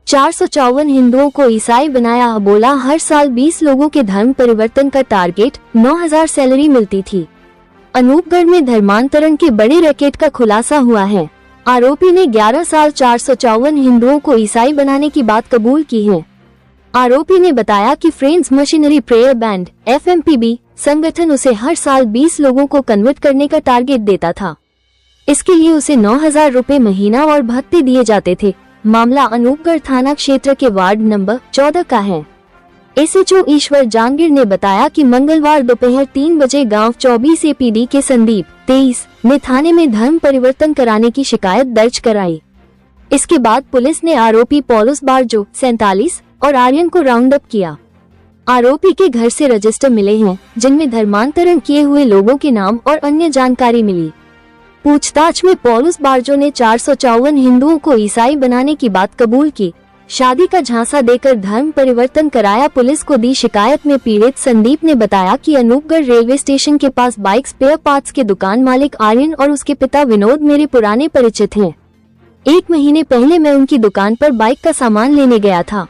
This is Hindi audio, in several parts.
454 हिंदुओं को ईसाई बनाया। बोला, हर साल 20 लोगों के धर्म परिवर्तन का टारगेट, 9,000 सैलरी मिलती थी। अनूपगढ़ में धर्मांतरण के बड़े रैकेट का खुलासा हुआ है। आरोपी ने 11 साल 454 हिंदुओं को ईसाई बनाने की बात कबूल की है। आरोपी ने बताया कि friends machinery prayer band FMPB संगठन उसे हर साल 20 लोगों को कन्वर्ट करने का टारगेट देता था। इसके लिए उसे 9,000 रुपए महीना और भत्ते दिए जाते थे। मामला अनूपगढ़ थाना क्षेत्र के वार्ड नंबर 14 का है। SHO ईश्वर जांगीर ने बताया कि मंगलवार दोपहर 3 बजे गांव 24 APD के संदीप 23 ने थाने में धर्म परिवर्तन कराने की शिकायत दर्ज कराई। इसके बाद पुलिस ने आरोपी पॉलुस बारजो 47 और आर्यन को राउंड अप किया। आरोपी के घर से रजिस्टर मिले हैं, जिनमें धर्मांतरण किए हुए लोगों के नाम और अन्य जानकारी मिली। पूछताछ में पॉलुस बारजो ने 454 हिंदुओं को ईसाई बनाने की बात कबूल की। शादी का झांसा देकर धर्म परिवर्तन कराया। पुलिस को दी शिकायत में पीड़ित संदीप ने बताया कि अनूपगढ़ रेलवे स्टेशन के पास बाइक स्पेयर पार्ट्स के दुकान मालिक आर्यन और उसके पिता विनोद मेरे पुराने परिचित हैं। 1 महीने पहले मैं उनकी दुकान पर बाइक का सामान लेने गया था।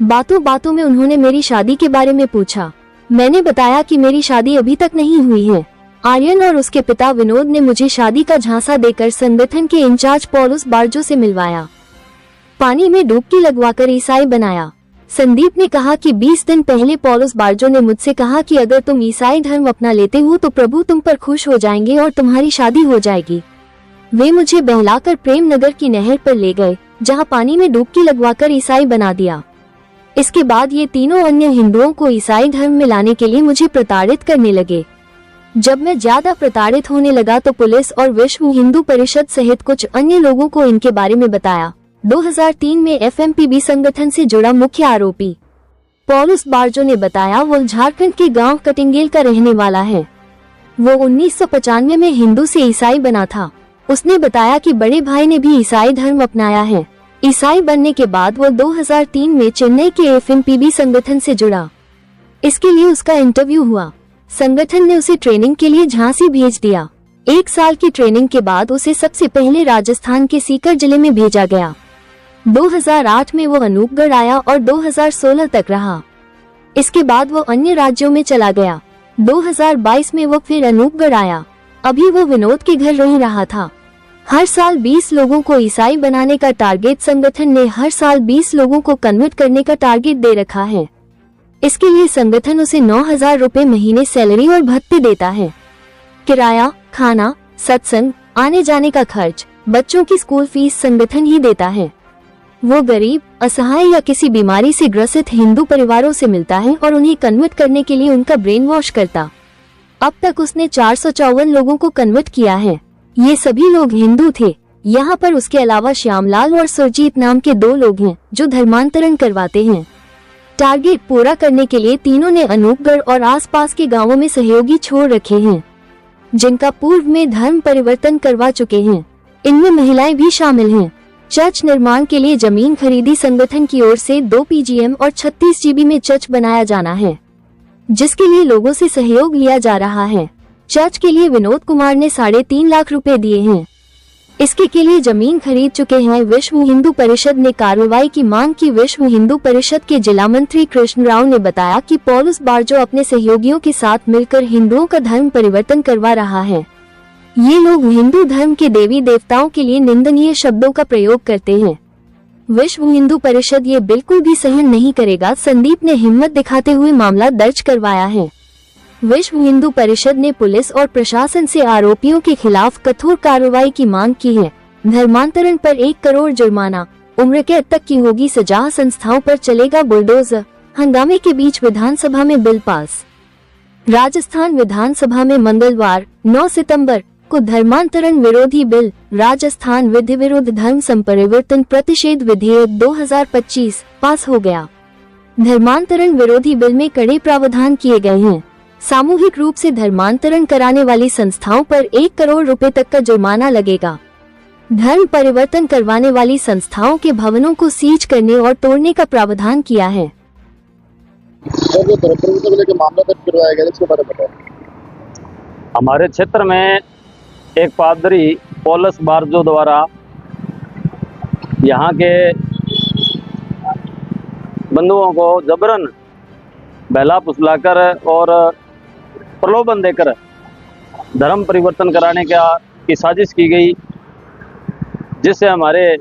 बातों बातों में उन्होंने मेरी शादी के बारे में पूछा। मैंने बताया कि मेरी शादी अभी तक नहीं हुई है। आर्यन और उसके पिता विनोद ने मुझे शादी का झांसा देकर संगठन के इंचार्ज पॉलुस बारजो से मिलवाया। पानी में डुबकी लगवाकर ईसाई बनाया। संदीप ने कहा कि 20 दिन पहले पॉलुस बारजो ने मुझसे कहा कि अगर तुम ईसाई धर्म अपना लेते हो तो प्रभु तुम पर खुश हो जाएंगे और तुम्हारी शादी हो जाएगी। वे मुझे बहलाकर प्रेम नगर की नहर पर ले गए, जहां पानी में डुबकी लगवाकर ईसाई बना दिया। इसके बाद ये तीनों अन्य हिंदुओं को ईसाई धर्म में लाने के लिए मुझे प्रताड़ित करने लगे। जब मैं ज्यादा प्रताड़ित होने लगा तो पुलिस और विश्व हिंदू परिषद सहित कुछ अन्य लोगों को इनके बारे में बताया। 2003 में FMPB संगठन से जुड़ा मुख्य आरोपी पॉलुस बारजो ने बताया वो झारखंड के गांव कटिंगेल का रहने वाला है। वो 1995 में हिंदू से ईसाई बना था। उसने बताया कि बड़े भाई ने भी ईसाई धर्म अपनाया है। ईसाई बनने के बाद वो 2003 में चेन्नई के FMPB संगठन से जुड़ा। इसके लिए उसका इंटरव्यू हुआ। संगठन ने उसे ट्रेनिंग के लिए झांसी भेज दिया। 1 साल की ट्रेनिंग के बाद उसे सबसे पहले राजस्थान के सीकर जिले में भेजा गया। 2008 में वो अनूपगढ़ आया और 2016 तक रहा। इसके बाद वो अन्य राज्यों में चला गया। 2022 में वो फिर अनूपगढ़ आया। अभी वो विनोद के घर रह रहा था। हर साल 20 लोगों को ईसाई बनाने का टारगेट संगठन ने हर साल 20 लोगों को कन्वर्ट करने का टारगेट दे रखा है। इसके लिए संगठन उसे 9,000 रुपए महीने सैलरी और भत्ते देता है। किराया, खाना, सत्संग, आने जाने का खर्च, बच्चों की स्कूल फीस संगठन ही देता है। वो गरीब, असहाय या किसी बीमारी से ग्रसित हिंदू परिवारों से मिलता है और उन्हें कन्वर्ट करने के लिए उनका ब्रेन वॉश करता। अब तक उसने 454 लोगों को कन्वर्ट किया है। ये सभी लोग हिंदू थे। यहाँ पर उसके अलावा श्यामलाल और सुरजीत नाम के 2 लोग हैं जो धर्मांतरण करवाते हैं। टारगेट पूरा करने के लिए तीनों ने अनूपगढ़ और आसपास के गांवों में सहयोगी छोड़ रखे हैं, जिनका पूर्व में धर्म परिवर्तन करवा चुके हैं। इनमें महिलाएं भी शामिल हैं। चर्च निर्माण के लिए जमीन खरीदी संगठन की ओर से 2 PGM और 36 GB में चर्च बनाया जाना है, जिसके लिए लोगों से सहयोग लिया जा रहा है। चर्च के लिए विनोद कुमार ने 3.5 लाख रुपए दिए हैं। इसके के लिए जमीन खरीद चुके हैं। विश्व हिंदू परिषद ने कार्रवाई की मांग की। विश्व हिंदू परिषद के जिला मंत्री कृष्ण राव ने बताया कि पॉलुस बारजो अपने सहयोगियों के साथ मिलकर हिंदुओं का धर्म परिवर्तन करवा रहा है। ये लोग हिंदू धर्म के देवी देवताओं के लिए निंदनीय शब्दों का प्रयोग करते हैं। विश्व हिंदू परिषद ये बिल्कुल भी सहन नहीं करेगा। संदीप ने हिम्मत दिखाते हुए मामला दर्ज करवाया है। विश्व हिंदू परिषद ने पुलिस और प्रशासन से आरोपियों के खिलाफ कठोर कार्रवाई की मांग की है। धर्मांतरण पर 1 करोड़ जुर्माना, उम्र कैद तक की होगी सजा, संस्थाओं पर चलेगा बुलडोजर। हंगामे के बीच विधानसभा में बिल पास। राजस्थान विधानसभा में मंगलवार 9 सितंबर को धर्मांतरण विरोधी बिल, राजस्थान विधि विरुद्ध धर्म संपरिवर्तन प्रतिषेध विधेयक 2025 पास हो गया। धर्मांतरण विरोधी बिल में कड़े प्रावधान किए गए हैं। सामूहिक रूप से धर्मांतरण कराने वाली संस्थाओं पर 1 करोड़ रुपए तक का जुर्माना लगेगा। धर्म परिवर्तन करवाने वाली संस्थाओं के भवनों को सीज करने और तोड़ने का प्रावधान किया है। हमारे क्षेत्र में एक पादरी पॉलुस बारजो द्वारा यहाँ के बंधुओं को जबरन बहला फुसलाकर और प्रलोभन देकर धर्म परिवर्तन कराने की साजिश की गई, जिससे हमारे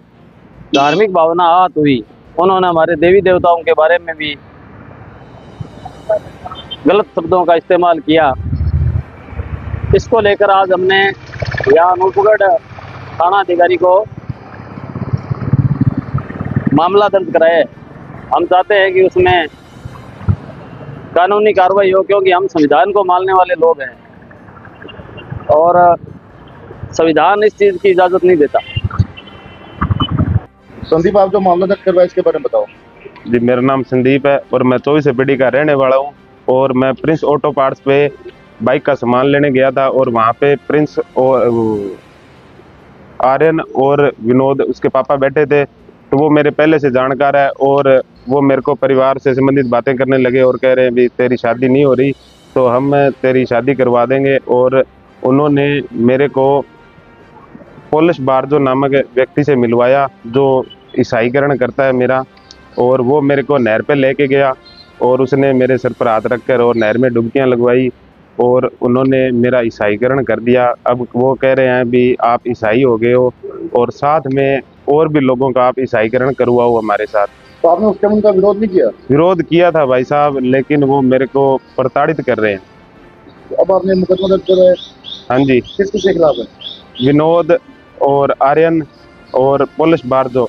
धार्मिक भावना आहत हुई। उन्होंने हमारे देवी देवताओं के बारे में भी गलत शब्दों का इस्तेमाल किया। इसको लेकर आज हमने यहाँ अनूपगढ़ थाना अधिकारी को मामला दर्ज कराया है। हम चाहते हैं कि उसमें कानूनी कार्रवाई हो, क्योंकि हम संविधान को मानने वाले लोग हैं और संविधान इस चीज़ की इजाज़त नहीं देता। संदीप, आप जो मामला दर्ज करवाया इसके बारे में बताओ। जी, मेरा नाम संदीप है और मैं 24 पीढ़ी का रहने वाला हूँ। और मैं प्रिंस ऑटो पार्ट्स पे बाइक का सामान लेने गया था और वहाँ पे प्रिंस और आर्यन और विनोद उसके पापा बैठे थे। तो वो मेरे पहले से जानकार है और वो मेरे को परिवार से संबंधित बातें करने लगे और कह रहे हैं भी तेरी शादी नहीं हो रही तो हम तेरी शादी करवा देंगे। और उन्होंने मेरे को पोलिश बारजो नामक व्यक्ति से मिलवाया जो ईसाईकरण करता है मेरा, और वो मेरे को नहर पे लेके गया और उसने मेरे सर पर हाथ रखकर और नहर में डुबकियां लगवाई और उन्होंने मेरा ईसाईकरण कर दिया। अब वो कह रहे हैं भी आप ईसाई हो गए हो और साथ में और भी लोगों का आप ईसाईकरण करवाओ हमारे साथ। तो आपने उस टाइम उनका विरोध नहीं किया? विरोध किया था भाई साहब, लेकिन वो मेरे को प्रताड़ित कर रहे हैं। तो अब आपने मुकदमा दर्ज कराया? हाँ जी, किसके खिलाफ है? विनोद और आर्यन और पोलिश बारजो।